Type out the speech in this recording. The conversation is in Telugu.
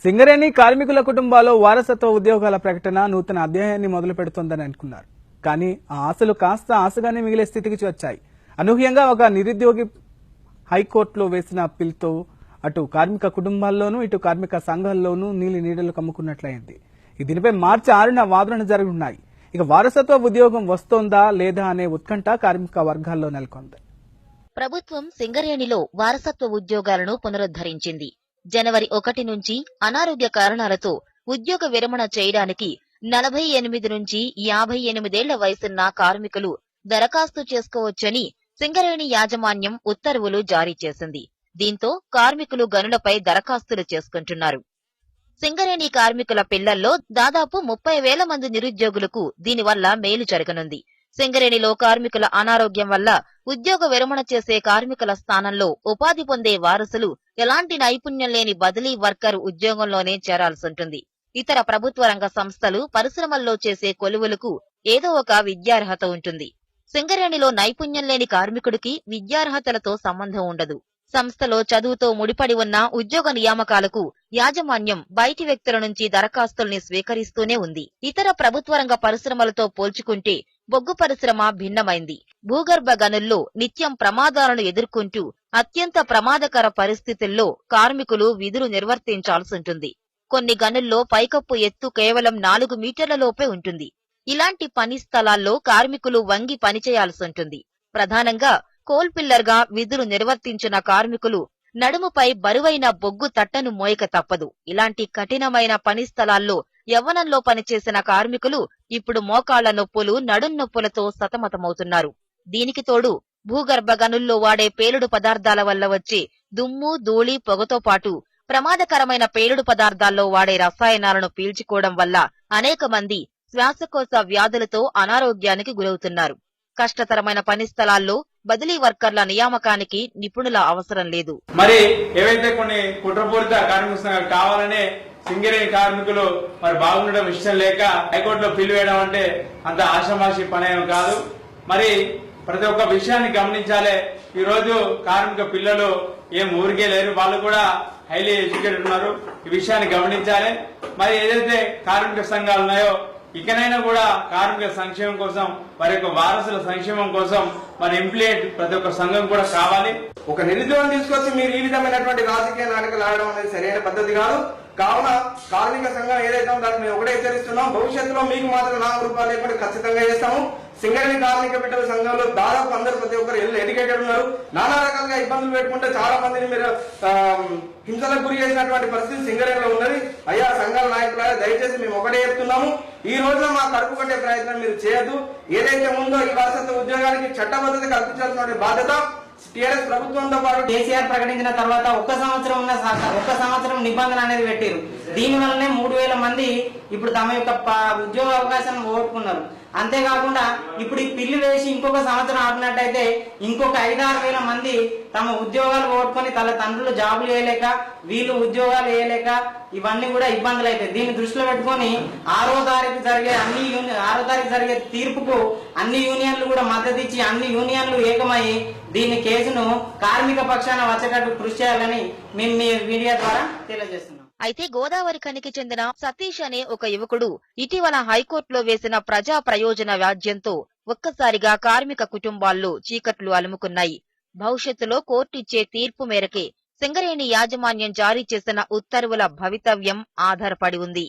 సింగరేణి కార్మికుల కుటుంబాల్లో వారసత్వ ఉద్యోగాల ప్రకటన నూతన అధ్యాయాన్ని మొదలు పెడుతోందని అనుకున్నారు. కానీ ఆ ఆశలు కాస్త ఆశగానే మిగిలే స్థితికి వచ్చాయి. అనూహ్యంగా ఒక నిరుద్యోగి హైకోర్టులో వేసిన పిల్తో అటు కార్మిక కుటుంబాల్లోనూ ఇటు కార్మిక సంఘాల్లోనూ నీలి నీడలు కమ్ముకున్నట్లయింది. దీనిపై మార్చి 6న వాదనలు జరగనున్నాయి. ఇక వారసత్వ ఉద్యోగం వస్తోందా లేదా అనే ఉత్కంఠ కార్మిక వర్గాల్లో నెలకొంది. ప్రభుత్వం సింగరేణిలో వారసత్వ ఉద్యోగాలను పునరుద్ధరించింది. జనవరి 1 నుంచి అనారోగ్య కారణాలతో ఉద్యోగ విరమణ చేయడానికి 48 నుంచి 58 ఏళ్ల వయసున్న కార్మికులు దరఖాస్తు చేసుకోవచ్చని సింగరేణి యాజమాన్యం ఉత్తర్వులు జారీ చేసింది. దీంతో కార్మికులు గనులపై దరఖాస్తులు చేసుకుంటున్నారు. సింగరేణి కార్మికుల పిల్లల్లో దాదాపు 30,000 మంది నిరుద్యోగులకు దీనివల్ల మేలు జరగనుంది. సింగరేణిలో కార్మికుల అనారోగ్యం వల్ల ఉద్యోగ విరమణ చేసే కార్మికుల స్థానంలో ఉపాధి పొందే వారసులు ఎలాంటి నైపుణ్యం లేని బదిలీ వర్కర్ ఉద్యోగంలోనే చేరాల్సుంటుంది. ఇతర ప్రభుత్వ రంగ సంస్థలు, పరిశ్రమల్లో చేసే కొలువులకు ఏదో ఒక విద్యార్హత ఉంటుంది. సింగరేణిలో నైపుణ్యం లేని కార్మికుడికి విద్యార్హతలతో సంబంధం ఉండదు. సంస్థలో చదువుతో ముడిపడి ఉన్న ఉద్యోగ నియామకాలకు యాజమాన్యం బయటి వ్యక్తుల నుంచి దరఖాస్తుల్ని స్వీకరిస్తూనే ఉంది. ఇతర ప్రభుత్వ రంగ పరిశ్రమలతో పోల్చుకుంటే బొగ్గు పరిశ్రమ భిన్నమైంది. భూగర్భ గనుల్లో నిత్యం ప్రమాదాలను ఎదుర్కొంటూ అత్యంత ప్రమాదకర పరిస్థితుల్లో కార్మికులు విధులు నిర్వర్తించాల్సుంటుంది. కొన్ని గనుల్లో పైకప్పు ఎత్తు కేవలం 4 మీటర్ల లోపే ఉంటుంది. ఇలాంటి పని స్థలాల్లో కార్మికులు వంగి పనిచేయాల్సుంటుంది. ప్రధానంగా కోల్ పిల్లర్ గా విధులు నిర్వర్తించిన కార్మికులు నడుముపై బరువైన బొగ్గు తట్టను మోయక తప్పదు. ఇలాంటి కఠినమైన పని స్థలాల్లో యవ్వనంలో పనిచేసిన కార్మికులు ఇప్పుడు మోకాళ్ల నొప్పులు, నడుం నొప్పులతో సతమతమవుతున్నారు. దీనికి తోడు భూగర్భ గనుల్లో వాడే పేలుడు పదార్థాల వల్ల వచ్చే దుమ్ము, ధూళి, పొగతో పాటు ప్రమాదకరమైన పేలుడు పదార్థాల్లో వాడే రసాయనాలను పీల్చుకోవడం వల్ల అనేక మంది శ్వాసకోశ వ్యాధులతో అనారోగ్యానికి గురవుతున్నారు. కష్టతరమైన పని స్థలాల్లో బదిలీ వర్కర్ల నియామకానికి నిపుణుల అవసరం లేదు. మరి ఏవైతే కొన్ని కుట్రపూరిత కార్మిక సంఘాలు కావాలనే సింగరేణి కార్మికులు మరి బాగుండడం ఇష్టం లేక హైకోర్టులో పిలివేయడం అంటే అంత ఆషామాషి పనేం కాదు. మరి ప్రతి ఒక్క విషయాన్ని గమనించాలి. ఈ రోజు కార్మిక పిల్లలు ఏం ఊరికే లేరు, వాళ్ళు కూడా హైలీ ఎడ్యుకేటెడ్ ఉన్నారు. ఈ విషయాన్ని గమనించాలి. మరి ఏదైతే కార్మిక సంఘాలు ఉన్నాయో ఇకనైనా కూడా కార్మిక సంక్షేమం కోసం, వారి యొక్క వారసుల సంక్షేమం కోసం మరి ఇంప్లిమెంట్ ప్రతి ఒక్క సంఘం కూడా కావాలి. ఒక నిరుద్యోగం తీసుకొచ్చి మీరు ఈ విధమైనటువంటి రాజకీయ నాటకాలు ఆడడం అనేది సరైన పద్ధతి కాదు. కావున కార్మిక సంఘం ఏదైతే దాన్ని మేము ఒకటే హెచ్చరిస్తున్నాం. భవిష్యత్తులో మీకు మాత్రం ₹4 లేకుండా ఖచ్చితంగా చేస్తాము. సింగరేణి కార్మిక బిడ్డల సంఘంలో దాదాపు అందరూ ప్రతి ఒక్కరు ఎడ్యుకేటెడ్ ఉన్నారు. నానా రకాలుగా ఇబ్బందులు పెట్టుకుంటే చాలా మందిని మీరు హింసలకు గురి చేసినటువంటి పరిస్థితి సింగరేణిలో ఉన్నది. అయ్యా సంఘాల నాయకులారా, దయచేసి మేము ఒకటే చెప్తున్నాము, ఈ రోజున మా కడుపు కట్టే ప్రయత్నం మీరు చేయొద్దు. ఏదైతే ఉందో ఈ వారసత్వ ఉద్యోగానికి చట్టబద్ధత కల్పించాల్సిన బాధ్యత టీఆర్ఎస్ ప్రభుత్వంతో పాటు కేసీఆర్ ప్రకటించిన తర్వాత ఒక్క సంవత్సరం నిబంధన అనేది పెట్టారు. దీని వల్లనే 3,000 మంది ఇప్పుడు తమ యొక్క ఉద్యోగ అవకాశాన్ని పోగొట్టుకున్నారు. అంతేకాకుండా ఇప్పుడు ఈ పిల్లి వేసి ఇంకొక సంవత్సరం ఆపినట్టయితే ఇంకొక 5-6 వేల మంది తమ ఉద్యోగాలు పోగొట్టుకుని తన తండ్రులు జాబులు వేయలేక, వీళ్ళు ఉద్యోగాలు వేయలేక ఇవన్నీ కూడా ఇబ్బందులు అవుతాయి. దీన్ని దృష్టిలో పెట్టుకుని 6వ తారీఖు జరిగే తీర్పుకు అన్ని యూనియన్లు కూడా మద్దతు ఇచ్చి అన్ని యూనియన్లు ఏకమై దీని కేసును కార్మిక పక్షాన వచ్చేటట్టు కృషి చేయాలని మేము మీ మీడియా ద్వారా తెలియజేస్తున్నాం. అయితే గోదావరి ఖనికి చెందిన సతీష్ అనే ఒక యువకుడు ఇటీవల హైకోర్టులో వేసిన ప్రజా ప్రయోజన వ్యాజ్యంతో ఒక్కసారిగా కార్మిక కుటుంబాల్లో చీకట్లు అలుముకున్నాయి. భవిష్యత్తులో కోర్టు ఇచ్చే తీర్పు మేరకే సింగరేణి యాజమాన్యం జారీ చేసిన ఉత్తర్వుల భవితవ్యం ఆధారపడి ఉంది.